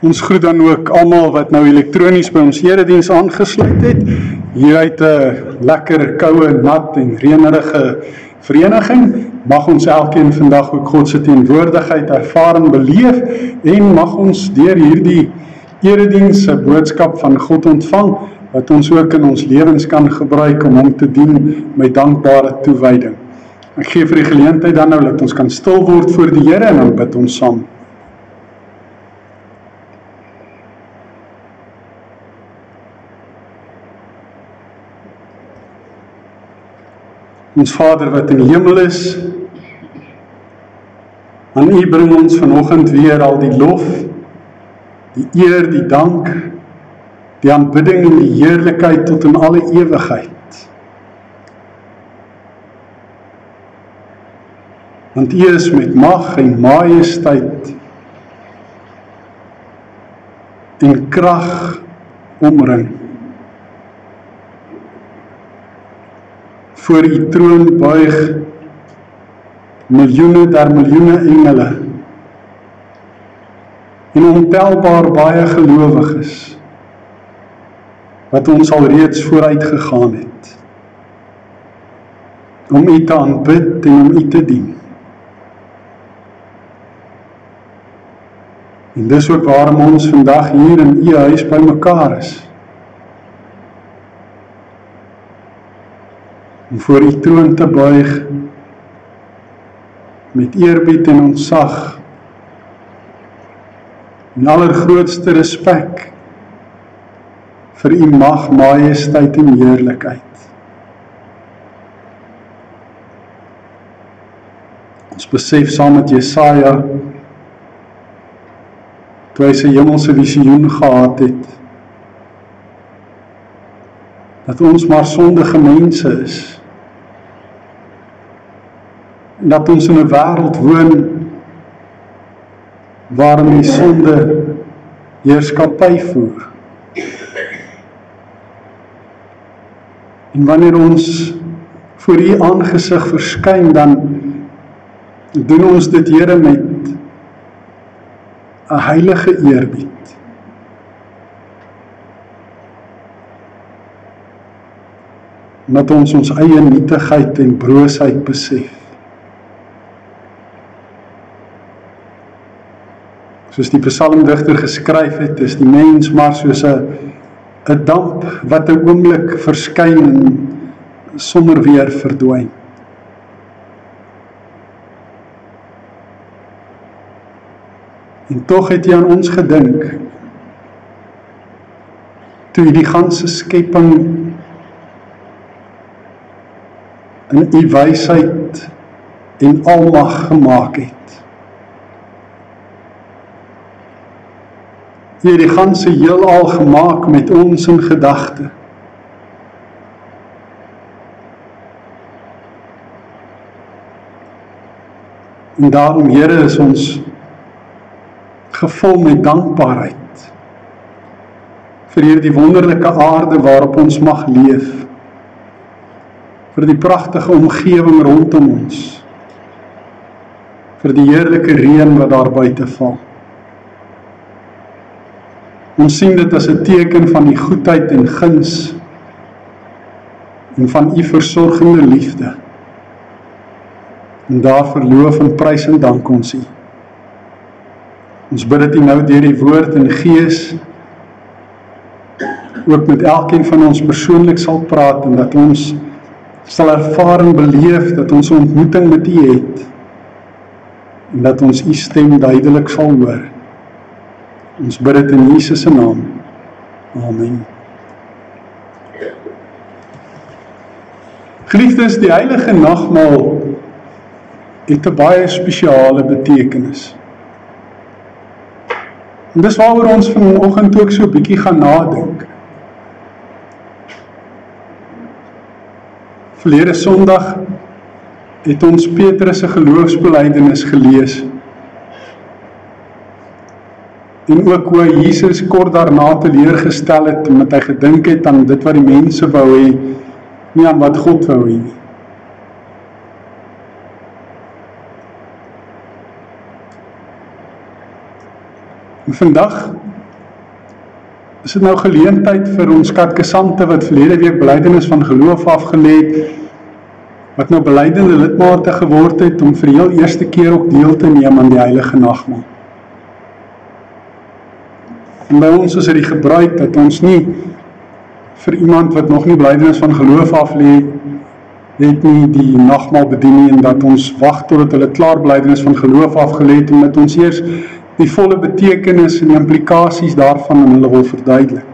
Ons groet dan ook almal wat nou elektronies by ons erediens aangesluit het. Hier uit 'n lekker, koue, nat en reënerige vereniging. Mag ons elkeen vandag ook God se teenwoordigheid ervaar en beleef en mag ons deur hierdie erediens 'n boodskap van God ontvang wat ons ook in ons lewens kan gebruik om hom te dien met dankbare toewyding. Ek gee vir die geleentheid dan nou dat ons kan stil word voor die Here en dan bid ons saam. Ons Vader wat in die hemel is, aan U bring ons vanoggend weer al die lof, die eer, die dank, die aanbidding en die heerlikheid tot in alle ewigheid. Want U is met mag en majesteit en krag omring. Voor U troon buig miljoene der miljoene engele en ontelbaar baie gelowiges wat ons al reeds vooruit gegaan het om U te aanbid en om U te dien. En dis ook waarom ons vandag hier in U huis bymekaar is. Om voor U troon te buig met eerbied en ontzag en allergrootste respek vir U mag, majesteit en heerlikheid. Ons besef saam met Jesaja, toe hy sy hemelse visioen gehad het, dat ons maar sondige mense is, en dat ons in 'n wêreld woon waarin die sonde heerskappy voer. En wanneer ons voor U aangesig verskyn, dan doen ons dit, Here, met 'n heilige eerbied. Omdat ons eie nietigheid en broosheid besef. Soos die psalmdigter geskryf het, is die mens maar soos 'n damp wat 'n oomblik verskyn en sommer weer verdwyn. En tog het U aan ons gedink, toe U die ganse skepping in U wysheid en almag gemaak het. U het die ganse heelal gemaak met ons in gedagte. En daarom, Here, is ons gevul met dankbaarheid vir hierdie wonderlike aarde waarop ons mag leef, vir die pragtige omgewing rondom ons, vir die heerlike reën wat daar buite val. Ons sien dit as 'n teken van U goedheid en guns en van U versorgende liefde. En daarvoor loof en prys en dank ons U. Ons bid dat U nou deur die woord en gees ook met elkeen van ons persoonlik sal praat en dat ons sal ervaar en beleef dat ons 'n ontmoeting met U het en dat ons U stem duidelik sal hoor. Ons bid dit in Jesus se naam. Amen. Geliefdes, die heilige nagmaal het 'n baie spesiale betekenis. En dis waaroor ons vanoggend ook so 'n bietjie gaan nadink. Verlede Sondag het ons Petrus se geloofsbelijdenis gelees. En ook hoe hy Jesus kort daarna teleurgestel het, omdat hy gedink het aan dit wat die mense wou hê, nie aan wat God wou hê nie. En vandag is dit nou geleentheid vir ons katkesante wat verlede week belydenis van geloof afgelê het, wat nou belydende lidmate geword het, om vir die heel eerste keer ook deel te neem aan die heilige nagmaal. En by ons is dit die gebruik dat ons nie vir iemand wat nog nie belydenis van geloof aflê het nie die nagmaal bedien nie, en dat ons wag totdat hulle klaar belydenis van geloof afgelê het, omdat ons eers die volle betekenis en implikasies daarvan aan hulle wil verduidelik.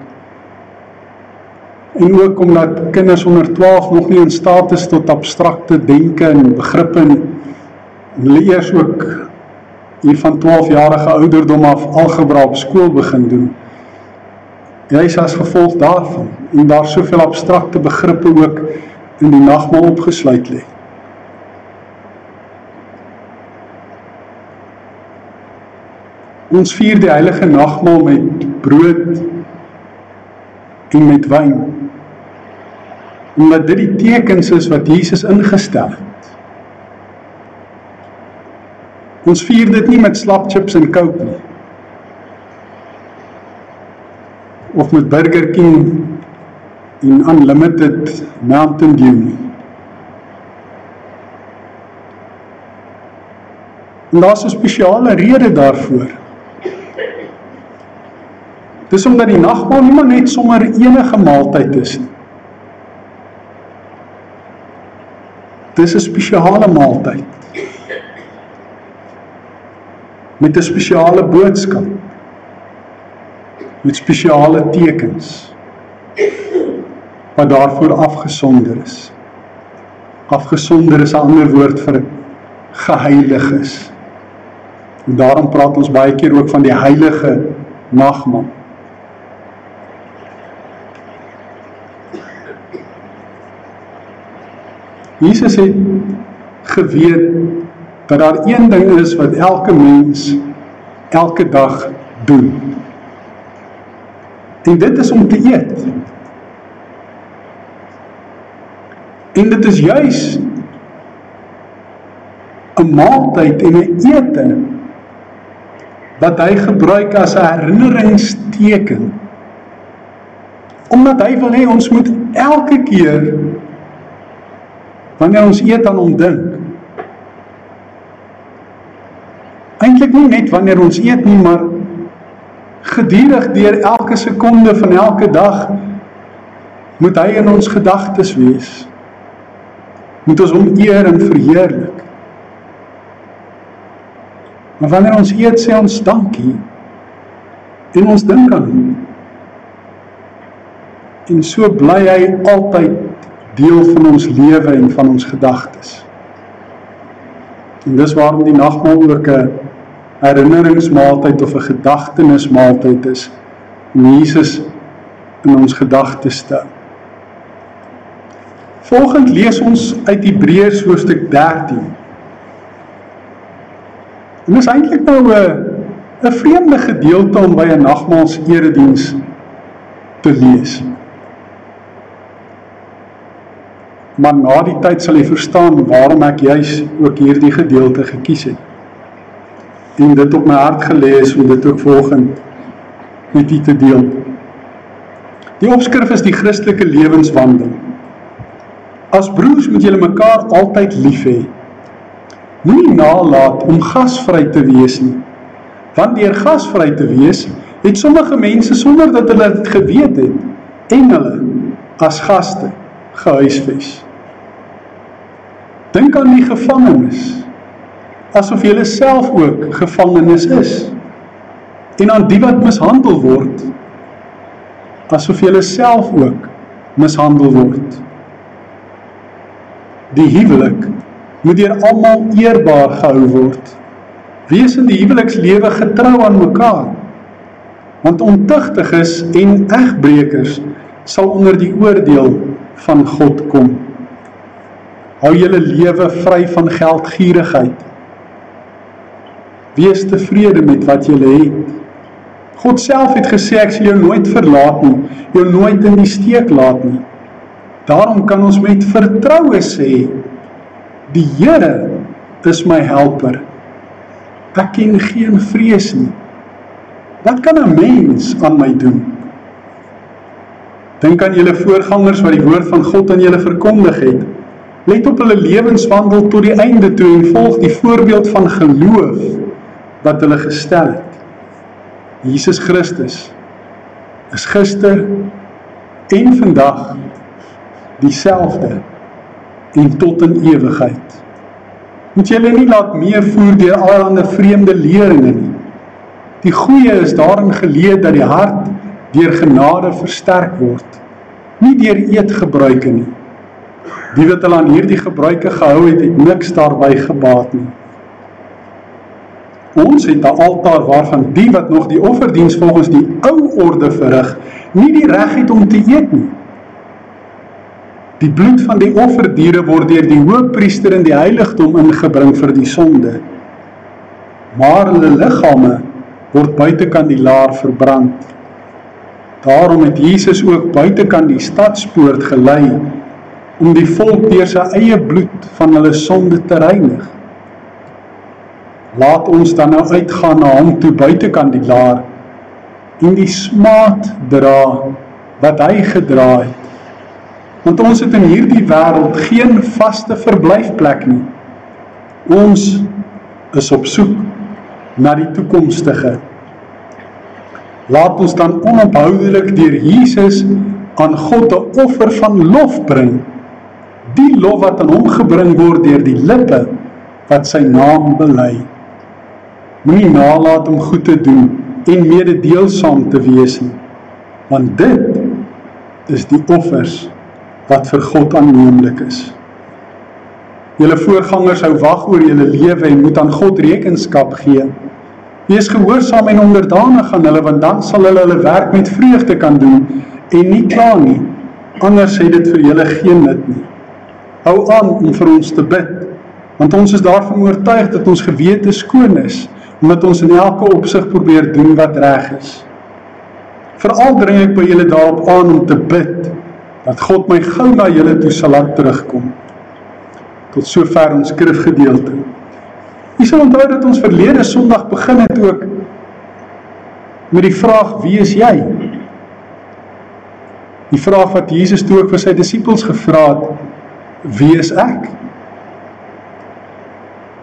En ook omdat kinders onder 12 nog nie in staat is tot abstrakte denke en begrippe nie, en hulle eers ook hier van 12-jarige ouderdom af algebra op skool begin doen. Juis as gevolg daarvan, en daar soveel abstrakte begrippe ook in die nagmaal opgesluit lê. Ons vier die heilige nagmaal met brood en met wyn, omdat dit die tekens is wat Jesus ingestel het. Ons vier dit nie met slapchips en Coke nie, of met Burger King en Unlimited Mountain Dew nie. En daar is 'n spesiale rede daarvoor. Dis omdat die nagmaal nie maar net sommer enige maaltyd is nie. Dis 'n spesiale maaltyd, met 'n spesiale boodskap, met spesiale tekens, wat daarvoor afgesonder is. Afgesonder is 'n ander woord vir geheilig is. En daarom praat ons baie keer ook van die heilige nagmaal. Jesus het geweet dat daar een ding is wat elke mens elke dag doen. En dit is om te eet. En dit is juis 'n maaltyd en 'n ete wat hy gebruik as 'n herinneringsteken. Omdat hy wil hê ons moet elke keer wanneer ons eet aan hom dink. Eintlik nie net wanneer ons eet nie, maar gedurig deur elke sekonde van elke dag moet hy in ons gedagtes wees. Moet ons hom eer en verheerlik. Maar wanneer ons eet, sê ons dankie en ons dink aan hom. En so bly hy altyd deel van ons lewe en van ons gedagtes. En dis waarom die nagmaal ook 'n herinneringsmaaltyd of 'n gedagtenismaaltyd is, om Jesus in ons gedagtes te hou. Volgende lees ons uit Hebreërs hoofstuk 13. En dis eintlik nou 'n vreemde gedeelte om by 'n nagmaalserediens te lees. Maar na die tyd sal jy verstaan waarom ek juis ook hierdie gedeelte gekies het. En dit op my hart gelê is om dit ook volgend met u te deel. Die opskrif is die Christelike lewenswandel. As broers moet julle mekaar altyd lief hê. Moenie nalat om gasvry te wees nie. Want deur gasvry te wees, het sommige mense sonder dat hulle dit geweet het, engele as gaste gehuisves. Dink aan die gevangenes, asof julle self ook gevangenes is. En aan die wat mishandel word, asof julle self ook mishandel word. Die huwelik moet deur almal eerbaar gehou word. Wees in die huwelikslewe getrou aan mekaar, want ontuchtiges en egbrekers sal onder die oordeel van God kom. Hou julle lewe vry van geldgierigheid. Wees tevrede met wat julle het. God self het gesê, ek sal jou nooit verlaat nie, jou nooit in die steek laat nie. Daarom kan ons met vertroue sê, die Here is my helper. Ek ken geen vrees nie. Wat kan 'n mens aan my doen? Dink aan julle voorgangers wat die woord van God aan julle verkondig het. Let op hulle lewenswandel tot die einde toe en volg die voorbeeld van geloof wat hulle gestel het. Jesus Christus is gister en vandag dieselfde en tot in ewigheid. Moet julle nie laat meevoer deur allerlei vreemde leringe nie. Die goeie is daarin geleë dat die hart deur genade versterk word, nie deur eetgebruike nie. Die wat hulle aan hierdie gebruike gehou het, het niks daarby gebaat nie. Ons het 'n altaar waarvan die wat nog die offerdiens volgens die ou orde verrig, nie die reg het om te eet nie. Die bloed van die offerdiere word deur die hoofpriester in die heiligdom ingebring vir die sonde. Maar hulle liggame word buitekant die laar verbrand. Daarom het Jesus ook buitekant die stadspoort gelei, om die volk deur sy eie bloed van hulle sonde te reinig. Laat ons dan nou uitgaan na hom toe buitekant die laar, en die smaad dra wat hy gedra het. Want ons het in hierdie wêreld geen vaste verblyfplek nie. Ons is op soek na die toekomstige. Laat ons dan onophoudelik deur Jesus aan God 'n offer van lof bring. Die lof wat aan hom gebring word deur die lippe wat sy naam bely. Moenie nalat om goed te doen en mededeelsaam te wees nie, want dit is die offers wat vir God aanneemlik is. Julle voorgangers hou wag oor julle lewe en moet aan God rekenskap gee. Wees gehoorsaam en onderdanig aan hulle, want dan sal hulle hulle werk met vreugde kan doen en nie kla nie, anders het dit vir julle geen nut nie. Hou aan om vir ons te bid, want ons is daarvan oortuig dat ons gewete skoon is, omdat ons in elke opsig probeer doen wat reg is. Veral dring ek by julle daarop aan om te bid, dat God my gou na julle toe sal laat terugkom. Tot sover ons skrifgedeelte. Jy sal onthou dat ons verlede Sondag begin het ook met die vraag, wie is jy? Die vraag wat Jesus toe ook vir sy disippels gevra het, wie is ek?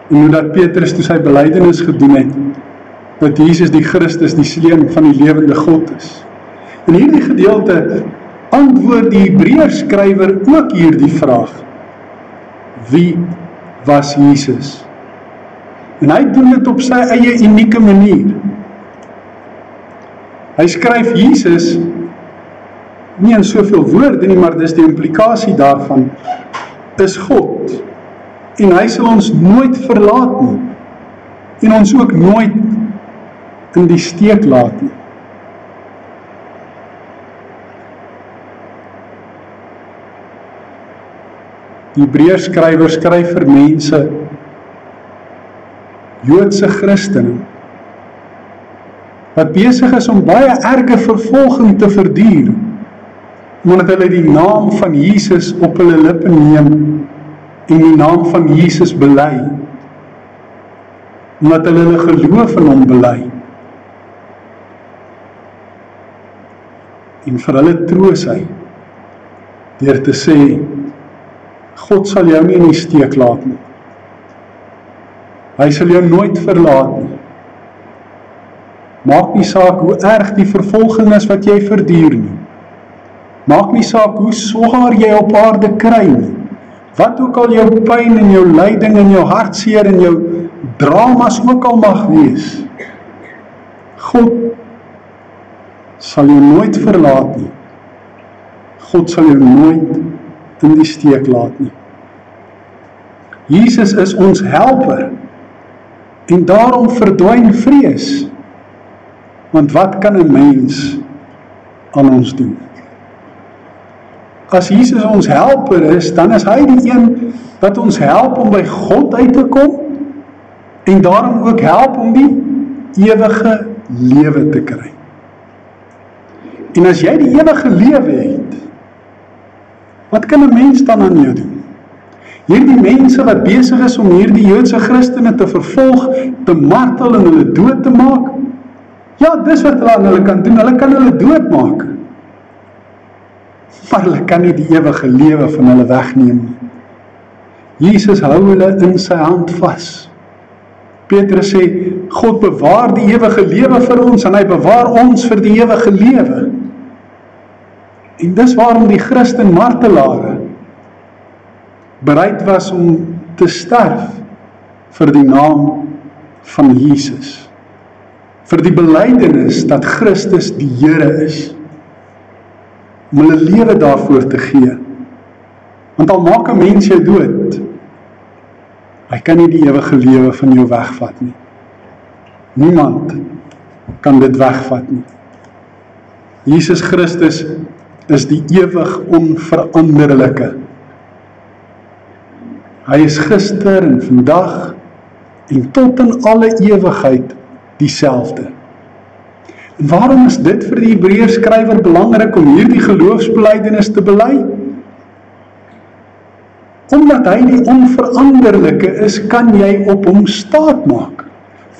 En hoe dat Petrus toe sy belydenis gedoen het, dat Jesus die Christus, die Seun van die lewende God is. In hierdie gedeelte antwoord die Hebreërskrywer ook hierdie vraag. Wie was Jesus? En hy doen dit op sy eie unieke manier. Hy skryf Jesus nie in soveel woorde nie, maar dis die implikasie daarvan, is God. En hy sal ons nooit verlaat nie. En ons ook nooit in die steek laat nie. Die Hebreërskrywer skryf vir mense, Joodse Christene, wat besig is om baie erge vervolging te verduur, omdat hulle die naam van Jesus op hulle lippe neem en die naam van Jesus bely, omdat hulle geloof in hom bely. En vir hulle troos hy, deur te sê, God sal jou nie in die steek laat nie. Hy sal jou nooit verlaat nie. Maak nie saak hoe erg die vervolging is wat jy verduur nie. Maak nie saak hoe swaar jy op aarde kry nie. Wat ook al jou pyn en jou lyding en jou hartseer en jou dramas ook al mag wees. God sal jou nooit verlaat nie. God sal jou nooit in die steek laat nie. Jesus is ons helper en daarom verdwyn vrees. Want wat kan 'n mens aan ons doen? As Jesus ons helper is, dan is hy die een wat ons help om by God uit te kom en daarom ook help om die ewige lewe te kry. En as jy die ewige lewe het, wat kan 'n mens dan aan jou doen? Hierdie mense wat besig is om hierdie Joodse Christene te vervolg, te martel en hulle dood te maak, Ja, dis wat hulle aan hulle kan doen, hulle kan hulle doodmaak. Maar hulle kan nie die ewige lewe van hulle wegneem nie. Jesus hou hulle in sy hand vas. Petrus sê, God bewaar die ewige lewe vir ons, en hy bewaar ons vir die ewige lewe. En dis waarom die Christen martelare bereid was om te sterf vir die naam van Jesus. Vir die belydenis dat Christus die Here is. Om hulle lewe daarvoor te gee. Want al maak 'n mens jou dood, hy kan nie die ewige lewe van jou wegvat nie. Niemand kan dit wegvat nie. Jesus Christus is die ewig onveranderlike. Hy is gister en vandag en tot in alle ewigheid dieselfde. En waarom is dit vir die Hebreërskrywer belangrik om hierdie geloofsbelijdenis te bely? Omdat hy die onveranderlike is, kan jy op hom staat maak.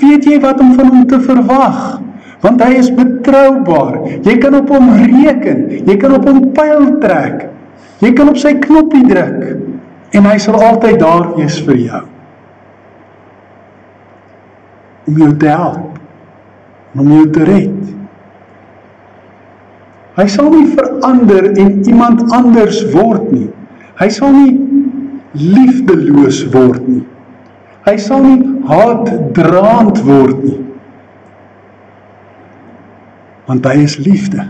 Weet jy wat om van hom te verwag? Want hy is betroubaar. Jy kan op hom reken. Jy kan op hom pyl trek. Jy kan op sy knoppie druk. En hy sal altyd daar wees vir jou. Om jou te help. Om jou te red. Hy sal nie verander en iemand anders word nie. Hy sal nie liefdeloos word nie. Hy sal nie haatdraand word nie. Want hy is liefde.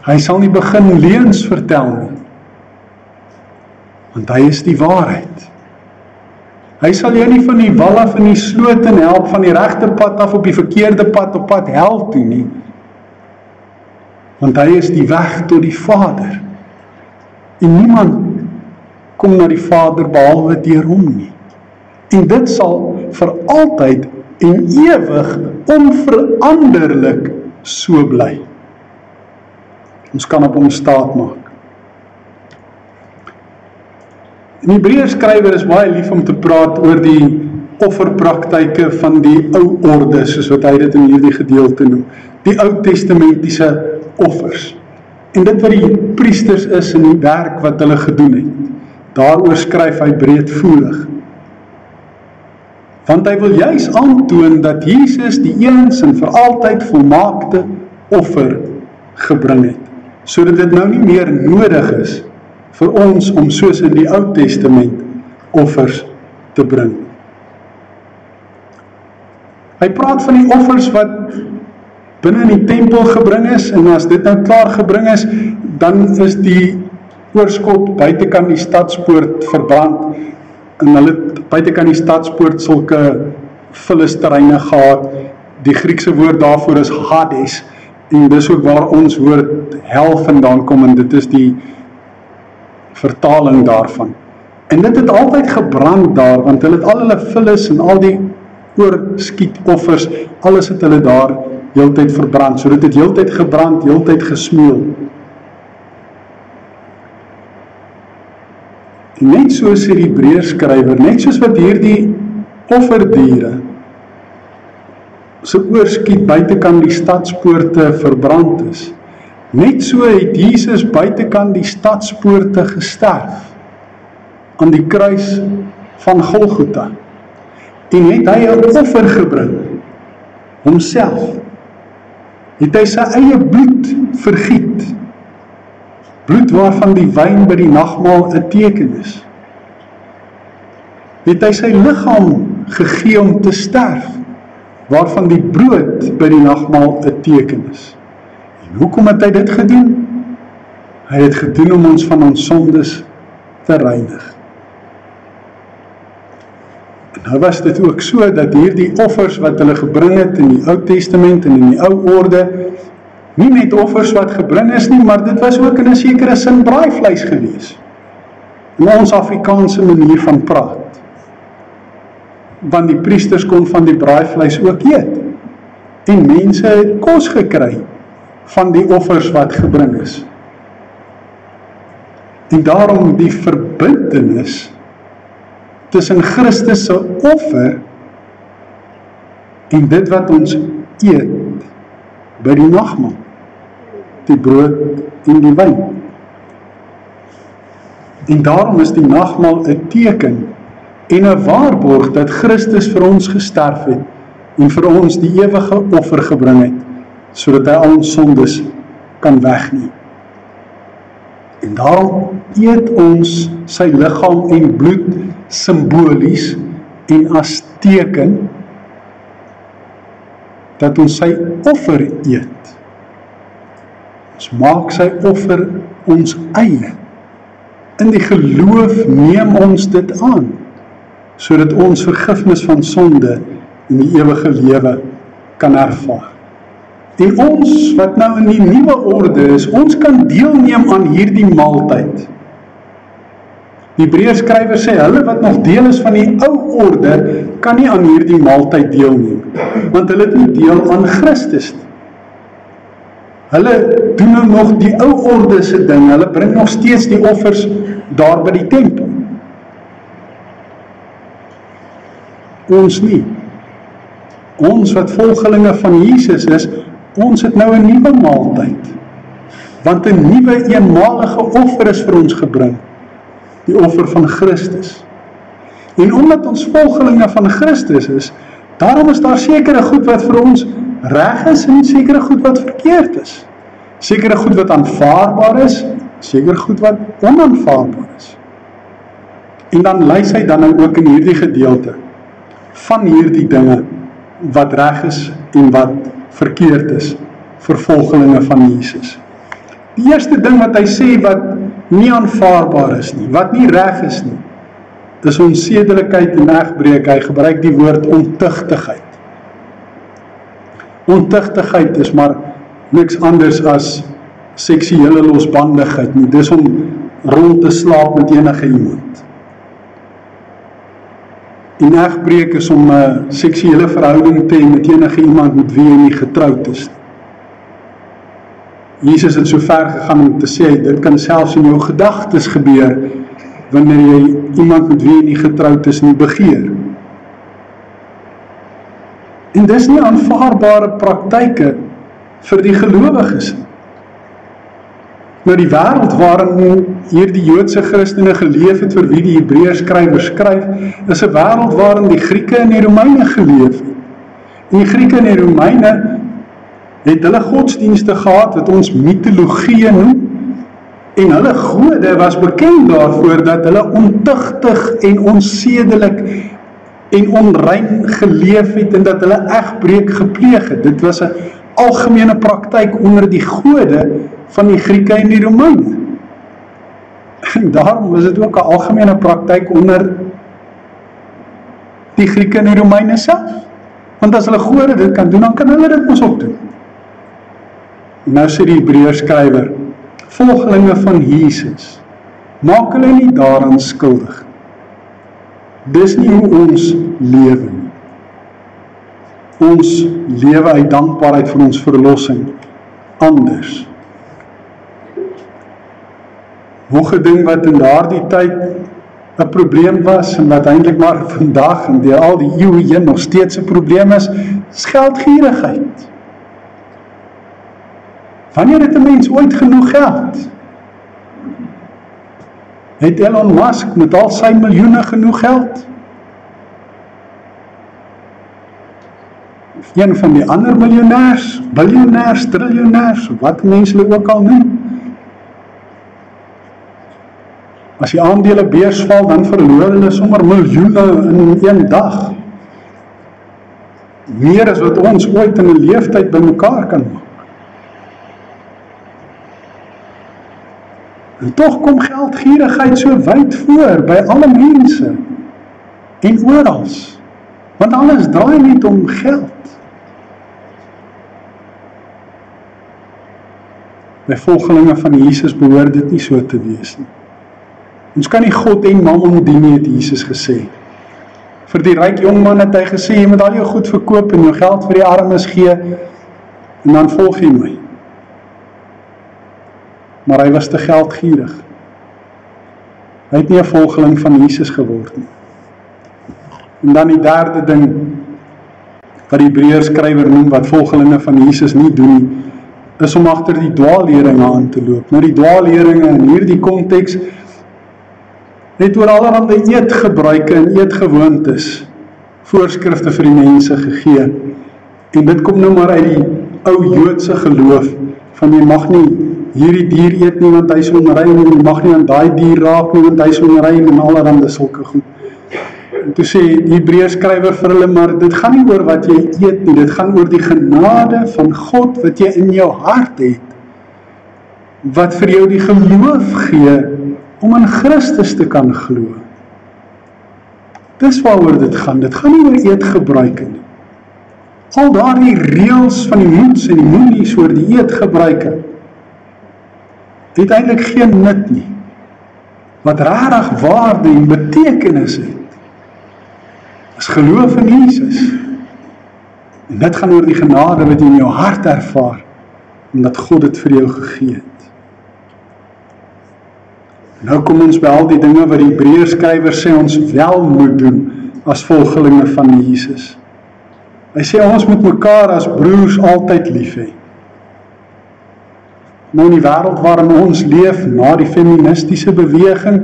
Hy sal nie begin leuns vertel nie. Want hy is die waarheid. Hy sal jou nie van die wal af in die sloot en help van die regte pad af op die verkeerde pad op pad hel toe nie. Want hy is die weg tot die Vader. En niemand kom na die Vader behalwe deur hom nie. En dit sal vir altyd en ewig onveranderlik so bly. Ons kan op hom staat maak. Die Hebreërskrywer is baie lief om te praat oor die offerpraktyke van die ou orde, soos wat hy dit in hierdie gedeelte noem. Die Oud-testamentiese offers. En dit wat die priesters is in die werk wat hulle gedoen het. Daaroor skryf hy breedvoerig. Want hy wil juis aantoon dat Jesus die eens en vir altyd volmaakte offer gebring het. Sodat dit nou nie meer nodig is vir ons om soos in die Ou Testament offers te bring. Hy praat van die offers wat binne in die tempel gebring is, en as dit nou klaar gebring is, dan is die oorskot buitekant die stadspoort verbrand, en hulle het buitekant die stadspoort sulke Filisteryne gehad. Die Griekse woord daarvoor is Hades, en dis ook waar ons woord hel vandaan kom, en dit is die vertaling daarvan. En dit het altyd gebrand daar, want hulle het al hulle vullis en al die oorskietoffers, alles het hulle daar heeltyd verbrand, so dit het heeltyd gebrand, heeltyd gesmeel. En net soos die Hebreërskrywer, net soos wat hierdie offerdiere se oorskiet buitekant die stadspoorte verbrand is, net so het Jesus buitekant die stadspoorte gesterf aan die kruis van Golgotha. En het hy 'n offer gebring, homself. Het hy sy eie bloed vergiet. Bloed waarvan die wyn by die nagmaal 'n teken is. Het hy sy liggaam gegee om te sterf, waarvan die brood by die nagmaal 'n teken is. En hoekom het hy dit gedoen? Hy het gedoen om ons van ons sondes te reinig. En nou was dit ook so, dat hierdie offers wat hulle gebring het in die Ou Testament en in die ou orde, nie net offers wat gebring is nie, maar dit was ook in 'n sekere sin braaivleis gewees. In ons Afrikaanse manier van praat. Want die priesters kon van die braaivleis ook eet. En mense het kos gekry van die offers wat gebring is. En daarom die verbintenis tussen Christus se offer En dit wat ons eet by die nagmaal, die brood en die wyn. En daarom is die nagmaal 'n teken en 'n waarborg dat Christus vir ons gesterf het en vir ons die ewige offer gebring het, sodat hy al ons sondes kan wegneem. En daarom eet ons sy liggaam en bloed simbolies en as teken dat ons sy offer eet. Ons maak sy offer ons eie. In die geloof neem ons dit aan, sodat ons vergifnis van sonde en die ewige lewe kan ervaar. En ons wat nou in die nuwe orde is, ons kan deelneem aan hierdie maaltyd. Die Hebreërskrywer sê, hulle wat nog deel is van die ou orde, kan nie aan hierdie maaltyd deelneem, want hulle het nie deel aan Christus nie. Hulle doen nou nog die ou orde se ding, hulle bring nog steeds die offers daar by die tempel. Ons nie. Ons wat volgelinge van Jesus is, ons het nou 'n nuwe maaltyd. Want 'n nuwe eenmalige offer is vir ons gebring. Die offer van Christus. En omdat ons volgelinge van Christus is, daarom is daar sekere goed wat vir ons reg is en sekere goed wat verkeerd is. Sekere goed wat aanvaarbaar is, sekere goed wat onaanvaarbaar is. En dan lys hy dan nou ook in hierdie gedeelte van hierdie dinge wat reg is en wat verkeerd is vir volgelinge van Jesus. Die eerste ding wat hy sê wat nie aanvaarbaar is nie, wat nie reg is nie, is onsedelikheid en egbreek. Hy gebruik die woord ontugtigheid. Ontugtigheid is maar niks anders as seksuele losbandigheid nie. Dis om rond te slaap met enige iemand. En egbreek is om 'n seksuele verhouding te hê met enige iemand met wie jy nie getroud is. Jesus het so ver gegaan om te sê, dit kan selfs in jou gedagtes gebeur, wanneer jy iemand met wie jy nie getroud is nie begeer. En dis nie aanvaarbare praktyke vir die gelowiges. Nou die wêreld waarin hierdie Joodse Christene geleef het, vir wie die Hebreërskrywer skryf, is 'n wêreld waarin die Grieke en die Romeine geleef het. En die Grieke en die Romeine het hulle godsdienste gehad wat ons mitologie noem, en hulle gode was bekend daarvoor dat hulle ontugtig en onsedelik en onrein geleef het en dat hulle egbreek gepleeg het. Dit was 'n algemene praktyk onder die gode van die Grieke en die Romeine. En daarom was dit ook 'n algemene praktyk onder die Grieke en die Romeine self. Want as hulle gode dit kan doen, dan kan hulle dit mos ook doen. En nou sê die Hebreërskrywer, volgelinge van Jesus, maak hulle nie daaraan skuldig. Dis nie hoe ons lewe nie. Ons lewe uit dankbaarheid vir ons verlossing anders. Nog 'n ding wat in daardie tyd 'n probleem was en wat eintlik maar vandag en deur al die eeue heen nog steeds 'n probleem is geldgierigheid. Wanneer het 'n mens ooit genoeg geld? Het Elon Musk met al sy miljoene genoeg geld? Een van die ander miljonêers, biljonêers, triljonêers, wat mense hulle ook al noem. As die aandelebeurs val, dan verloor hulle sommer miljoene in een dag. Meer as wat ons ooit in 'n leeftyd bymekaar kan maak. En tog kom geldgierigheid so wyd voor by alle mense en oral, want alles draai net om geld. By volgelinge van Jesus behoort dit nie so te wees nie. Ons kan nie God en mammon dien nie, het Jesus gesê. Vir die ryk jongman het hy gesê, jy moet al jou goed verkoop en jou geld vir die armes gee, en dan volg jy my. Maar hy was te geldgierig. Hy het nie 'n volgeling van Jesus geword nie. En dan die derde ding wat die Hebreërskrywer noem, wat volgelinge van Jesus nie doen nie, is om agter die dwaalleringe aan te loop. Nou die dwaalleringe in hierdie konteks het oor allerhande eetgebruike en eetgewoontes voorskrifte vir die mense gegee. En dit kom nou maar uit die ou Joodse geloof, van jy mag nie hierdie dier eet nie, want hy is onrein, en jy mag nie aan daai dier raak nie, want hy is onrein, en allerhande sulke goed. En toe sê die Hebreërskrywer vir hulle, maar dit gaan nie oor wat jy eet nie, dit gaan oor die genade van God, wat jy in jou hart het, wat vir jou die geloof gee, om in Christus te kan glo. Dis waaroor dit gaan nie oor eetgebruike nie. Al daardie reëls van die moets en die moenies oor die eetgebruike, het eintlik geen nut nie. Wat regtig waarde en betekenis het, is geloof in Jesus. En dit gaan oor die genade wat jy in jou hart ervaar, omdat God dit vir jou gegee het. Nou kom ons by al die dinge wat die Hebreërskrywer sê ons wel moet doen as volgelinge van Jesus. Hy sê ons moet mekaar as broers altyd lief hê. Nou in die wêreld waarin ons leef, na die feministiese beweging,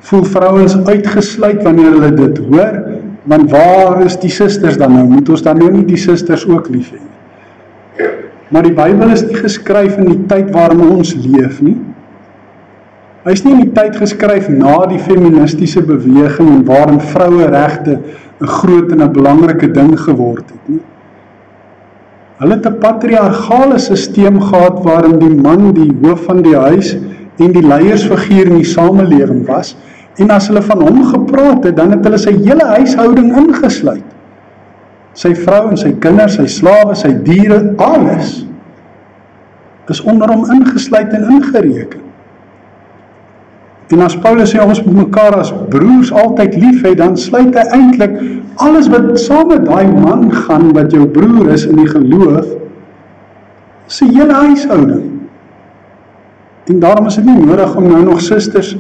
voel vrouens uitgesluit wanneer hulle dit hoor, want waar is die susters dan nou? Moet ons dan nou nie die susters ook lief hê? Maar die Bybel is nie geskryf in die tyd waarin ons leef nie. Hy is nie in die tyd geskryf na die feministiese beweging en waarin vroueregte 'n groot en 'n belangrike ding geword het nie. Hulle het 'n patriargale sisteem gehad waarin die man die hoof van die huis en die leiersfiguur in die samelewing was, en as hulle van hom gepraat het, dan het hulle sy hele huishouding ingesluit. Sy vrou en sy kinders, sy slawe, sy diere, alles is onder hom ingesluit en ingereken. En as Paulus sê ons moet mekaar as broers altyd lief hê, dan sluit hy eintlik alles wat saam met daai man gaan, wat jou broer is in die geloof, sy hele huishouding. En daarom is dit nie nodig om nou nog susters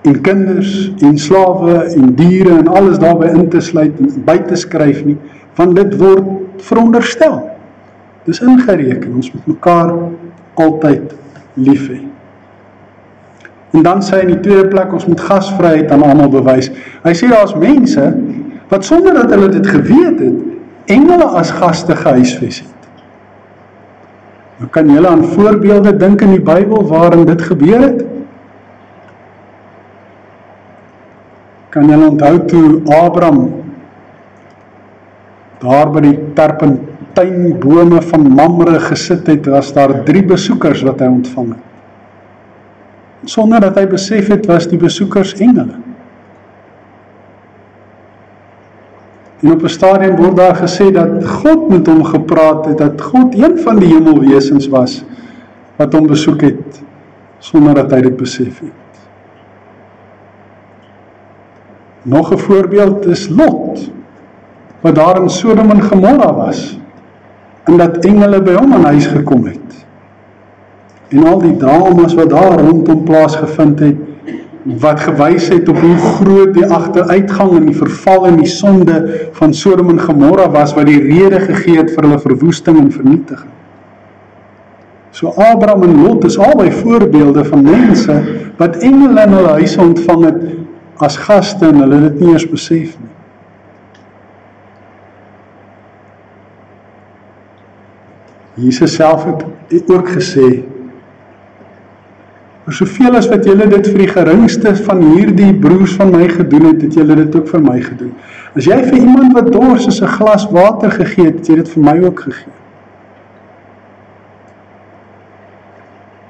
en kinders en slawe en diere en alles daarbey in te sluit en by te skryf nie, want dit word veronderstel. Dis ingereken, ons moet mekaar altyd lief hê. En dan sê hy in die tweede plek, ons moet gasvryheid aan almal bewys. Hy sê daar is mense wat sonder dat hulle dit geweet het, engele as gaste gehuisves het. Nou kan julle aan voorbeelde dink in die Bybel waarin dit gebeur het? Kan julle onthou toe Abraham daar by die terpentynbome van Mamre gesit het, was daar 3 besoekers wat hy ontvang het. Sonder dat hy besef het, was die besoekers engele. En op 'n stadium word daar gesê dat God met hom gepraat het, dat God een van die hemelwesens was, wat hom besoek het, sonder dat hy dit besef het. Nog 'n voorbeeld is Lot, wat daar in Sodom en Gomorra was, en dat engele by hom aan huis gekom het. En al die dramas wat daar rondom plaasgevind het, wat gewys het op hoe groot die agteruitgang en die verval en die sonde van Sodom en Gomorra was, wat die rede gegee het vir hulle verwoesting en vernietiging. So Abraham en Lot is albei voorbeelde van mense wat engele in hulle huise ontvang het as gaste en hulle dit nie eers besef nie. Jesus self het ook gesê, vir soveel as wat julle dit vir die geringste van hierdie broers van my gedoen het, het julle dit ook vir my gedoen. As jy vir iemand wat dors is 'n glas water gegee het, het jy dit vir my ook gegee.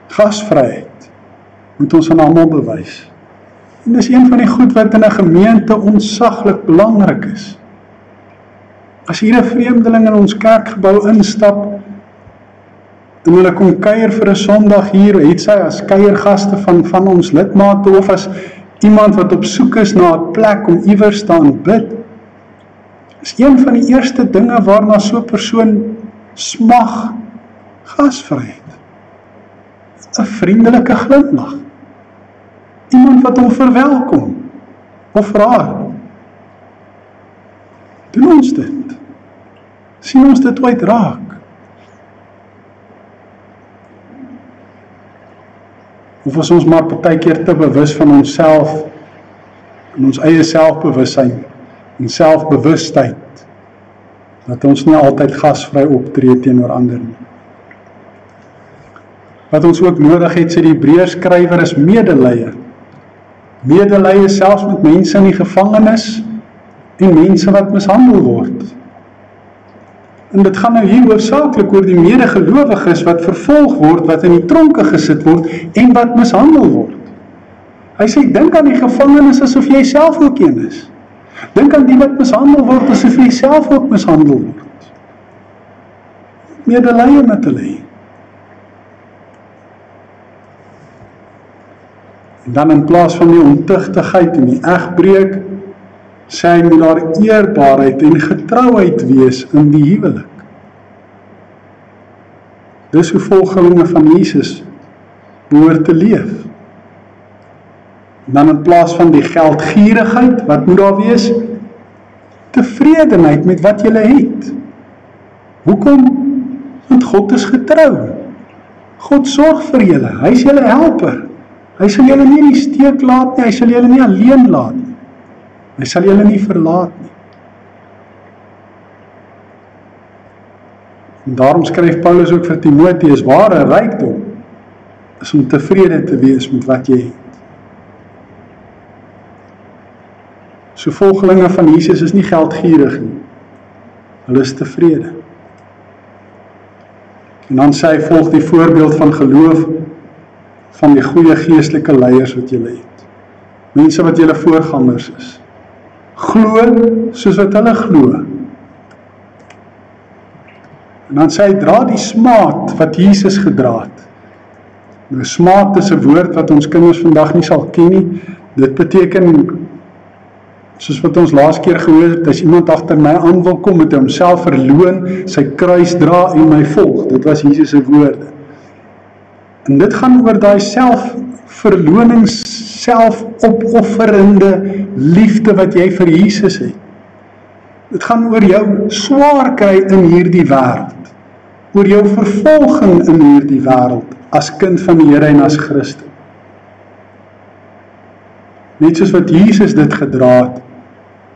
Gasvryheid moet ons aan almal bewys. En dis een van die goed wat in 'n gemeente ontsaglik belangrik is. As hier 'n vreemdeling in ons kerkgebou instap, en hulle kom kuier vir 'n Sondag hier, het sy as kuiergaste van ons lidmate, of as iemand wat op soek is na 'n plek om iewers te aanbid, is een van die eerste dinge waarna so 'n persoon smag, gasvryheid. 'n vriendelike glimlag. Iemand wat hom verwelkom, of haar. Doen ons dit? Sien ons dit ooit raak? Of is ons maar partykeer te bewus van onsself, en ons eie selfbewussyn, en selfbewustheid, dat ons nie altyd gasvry optree teenoor ander nie. Wat ons ook nodig het, sê die Hebreërskrywer, is medelee. Medelee selfs met mense in die gevangenis, en mense wat mishandel word. En dit gaan nou hier hoofsaaklik oor die medegelowiges wat vervolg word, wat in die tronke gesit word, en wat mishandel word. Hy sê, dink aan die gevangenis asof jy self ook een is. Dink aan die wat mishandel word, asof jy self ook mishandel word. Medelee met hulle. En dan in plaas van die ontuchtigheid en die egbreek, sê hy moet daar eerbaarheid en getrouheid wees in die huwelik. Dis hoe volgelinge van Jesus behoort te leef. En dan in plaas van die geldgierigheid, wat moet daar wees? Tevredenheid met wat jy het. Hoekom? Want God is getrou. God sorg vir julle, hy is julle helper. Hy sal julle nie in die steek laat nie, hy sal julle nie alleen laat nie. Hy sal julle nie verlaat nie. En daarom skryf Paulus ook vir Timoteus, ware rykdom is om tevrede te wees met wat jy het. So volgelinge van Jesus is nie geldgierig nie. Hulle is tevrede. En dan sê hy, volg die voorbeeld van geloof van die goeie geestelike leiers wat julle het. Mense wat julle voorgangers is. Glo soos wat hulle glo. En dan sê hy, dra die smaad wat Jesus gedra het. Nou, smaad is 'n woord wat ons kinders vandag nie sal ken nie. Dit beteken, soos wat ons laas keer gehoor het, as iemand agter my aan wil kom, moet hy homself verloon, sy kruis dra en my volg. Dit was Jesus se woorde. En dit gaan oor daai selfverlonings, selfopofferende liefde wat jy vir Jesus het. Dit gaan oor jou swaar kry in hierdie wêreld, oor jou vervolging in hierdie wêreld, as kind van die Here en as Christen. Net soos wat Jesus dit gedra het,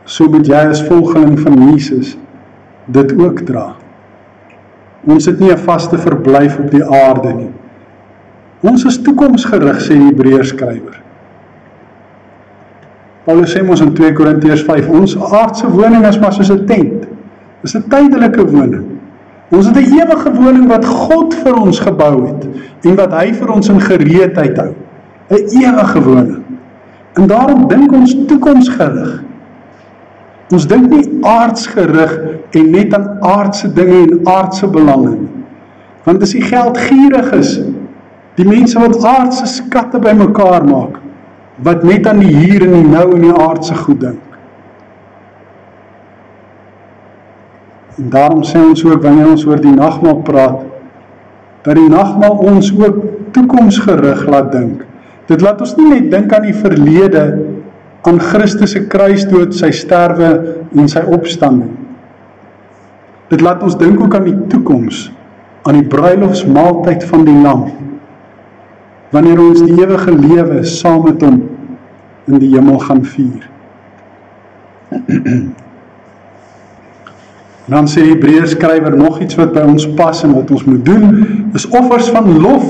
so moet jy as volgeling van Jesus dit ook dra. Ons het nie 'n vaste verblyf op die aarde nie. Ons is toekomsgerig, sê die Hebreërskrywer. Paulus sê ons in 2 Korintiërs 5, ons aardse woning is maar soos 'n tent. Dis 'n tydelike woning. Ons het 'n ewige woning wat God vir ons gebou het, en wat hy vir ons in gereedheid hou. 'n Ewige woning. En daarom dink ons toekomsgerig. Ons dink nie aardsgerig en net aan aardse dinge en aardse belange nie. Want as die geldgierig is, die mense wat aardse skatte bymekaar maak, wat net aan die hier en die nou en die aardse goed dink. En daarom sê ons ook, wanneer ons oor die nagmaal praat, dat die nagmaal ons ook toekomsgerig laat dink. Dit laat ons nie net dink aan die verlede, aan Christus se kruisdood, sy sterwe en sy opstanding. Dit laat ons dink ook aan die toekoms, aan die bruilofsmaaltyd van die Lam, wanneer ons die ewige lewe saam met hom in die hemel gaan vier. Dan sê die Hebreërskrywer nog iets wat by ons pas en wat ons moet doen, is offers van lof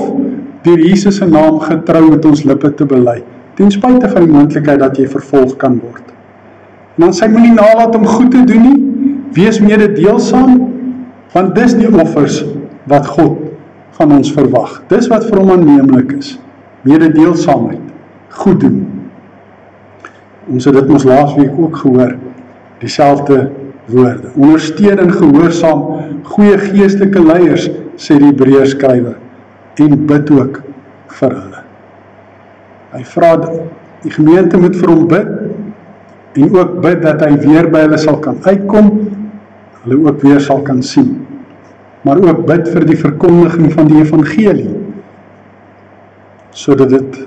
deur Jesus se naam getrou met ons lippe te bely, ten spyte van die moontlikheid dat jy vervolg kan word. En dan sê hy, moenie nalat om goed te doen nie, wees mededeelsaam, want dis die offers wat God van ons verwag. Dis wat vir hom aanneemlik is. Mededeelsaamheid, goed doen. Ons het dit ons laasweek ook gehoor, dieselfde woorde. Ondersteun en gehoorsaam goeie geestelike leiers, sê die Hebreërskrywer, en bid ook vir hulle. Hy vra, die gemeente moet vir hom bid, en ook bid dat hy weer by hulle sal kan uitkom, hulle ook weer sal kan sien. Maar ook bid vir die verkondiging van die evangelie, sodat dit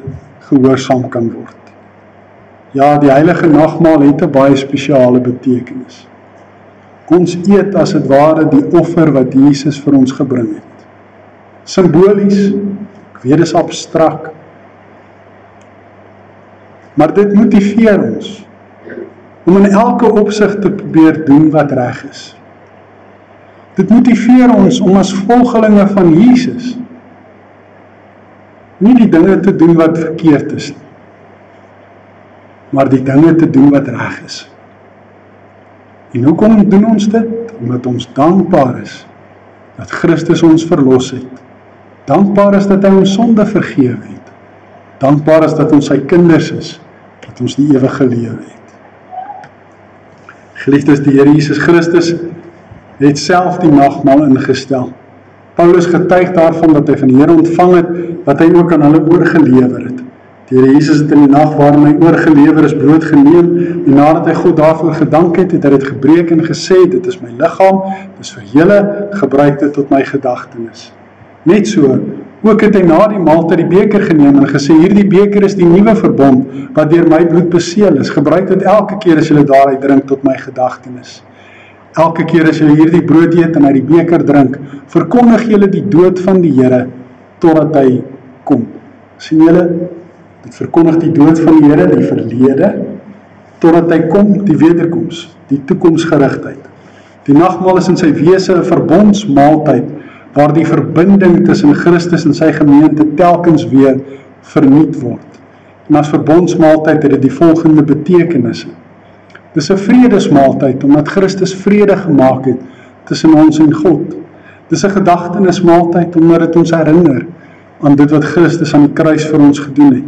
gehoorsaam kan word. Ja, die heilige nagmaal het 'n baie spesiale betekenis. Ons eet as het ware die offer wat Jesus vir ons gebring het. Symbolies, ek weet dis abstrak, maar dit motiveer ons om in elke opsig te probeer doen wat reg is. Dit motiveer ons om as volgelinge van Jesus nie die dinge te doen wat verkeerd is, maar die dinge te doen wat reg is. En hoekom doen ons dit? Omdat ons dankbaar is dat Christus ons verlos het. Dankbaar is dat hy ons sonde vergewe het. Dankbaar is dat ons sy kinders is, dat ons die ewige lewe het. Geliefdes, die Here Jesus Christus het self die nagmaal ingestel. Paulus getuig daarvan dat hy van die Here ontvang het, wat hy ook aan hulle oorgelewer het. Die Here Jesus het in die nag waarin hy oorgelewer is brood geneem, en nadat hy God daarvoor gedank het, het hy dit gebreek en gesê, dit is my liggaam, dit is vir julle, gebruik dit tot my gedagtenis. Net so, ook het hy na die maaltyd die beker geneem en gesê, hierdie beker is die nuwe verbond, wat deur my bloed beseël is, gebruik dit elke keer as julle daaruit drink tot my gedagtenis. Elke keer as julle hierdie brood eet en uit die beker drink, verkondig julle die dood van die Here, totdat hy kom. Sien julle, dit verkondig die dood van die Here, die verlede, totdat hy kom, die wederkoms, die toekomsgerigtheid. Die nagmaal is in sy wese 'n verbondsmaaltyd, waar die verbinding tussen Christus en sy gemeente telkens weer vernuut word. En as verbondsmaaltyd het dit die volgende betekenisse. Dis 'n vredesmaaltyd, omdat Christus vrede gemaak het tussen ons en God. Dis 'n gedagtenismaaltyd, omdat dit ons herinner aan dit wat Christus aan die kruis vir ons gedoen het.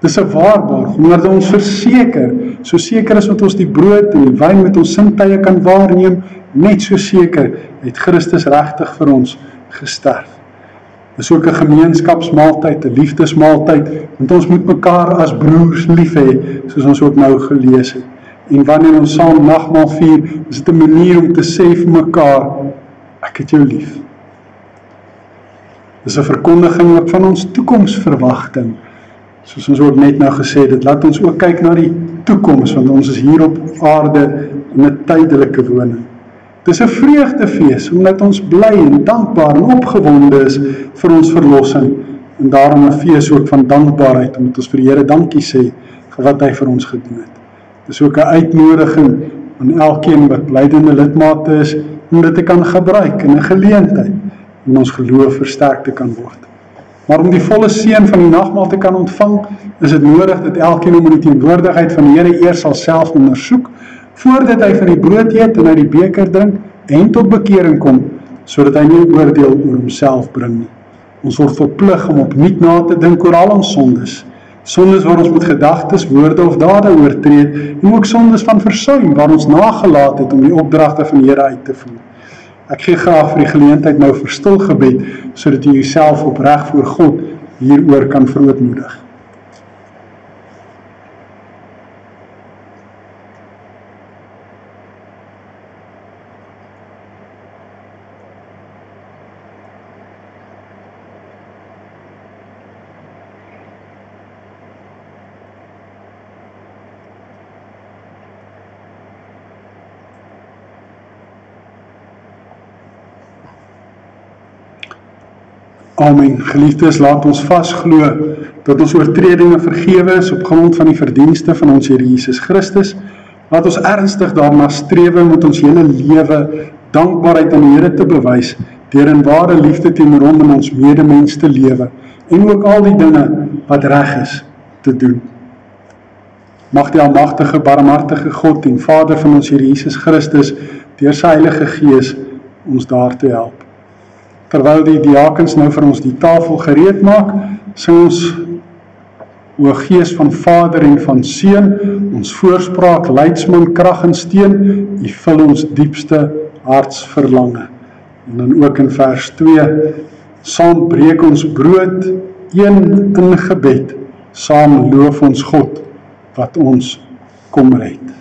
Dis 'n waarborg, omdat dit ons verseker, so seker as wat ons die brood en die wyn met ons sintuie kan waarneem, net so seker het Christus regtig vir ons gesterf. Dis ook 'n gemeenskapsmaaltyd, 'n liefdesmaaltyd, want ons moet mekaar as broers lief hê, soos ons ook nou gelees het. En wanneer ons saam nagmaal vier, is dit 'n manier om te sê vir mekaar, ek het jou lief. Dis 'n verkondiging ook van ons toekomsverwagting. Soos ons ook net nou gesê het, dit laat ons ook kyk na die toekoms, want ons is hier op aarde in 'n tydelike woning. Dis 'n vreugdefees, omdat ons bly en dankbaar en opgewonde is vir ons verlossing, en daarom 'n fees ook van dankbaarheid, omdat ons vir die Here dankie sê vir wat hy vir ons gedoen het. Dis ook 'n uitnodiging aan elkeen wat blydende lidmate is, om dit te kan gebruik in 'n geleentheid, om ons geloof versterk te kan word. Maar om die volle seën van die nagmaal te kan ontvang, is dit nodig dat elkeen om in die teenwoordigheid van die Here eers sal self ondersoek, voordat hy van die brood eet en uit die beker drink, en tot bekering kom, sodat hy nie oordeel oor homself bring nie. Ons word verplig om opnuut na te dink oor al ons sondes. Sondes waar ons met gedagtes, woorde of dade oortree het, en ook sondes van versuim, waar ons nagelaat het om die opdragte van die Here uit te voer. Ek gee graag vir die geleentheid nou vir stil gebed, sodat jy jouself opreg voor God hieroor kan verootmoedig. Amen. Geliefdes, laat ons vasglo dat ons oortredinge vergewe is op grond van die verdienste van ons Here Jesus Christus. Laat ons ernstig daarna strewe met ons hele lewe dankbaarheid aan die Here te bewys, deur in ware liefde teenoor hom en ons medemens te lewe, en ook al die dinge wat reg is te doen. Mag die almagtige, barmhartige God en Vader van ons Here Jesus Christus deur sy Heilige Gees ons daartoe help. Terwyl die diakens nou vir ons die tafel gereed maak, sing ons O Gees van Vader en van Seun, ons voorspraak, leidsman, krag en steun, U vul ons diepste hartsverlange. En dan ook in vers 2, saam breek ons brood, een in gebed, saam loof ons God wat ons kom red.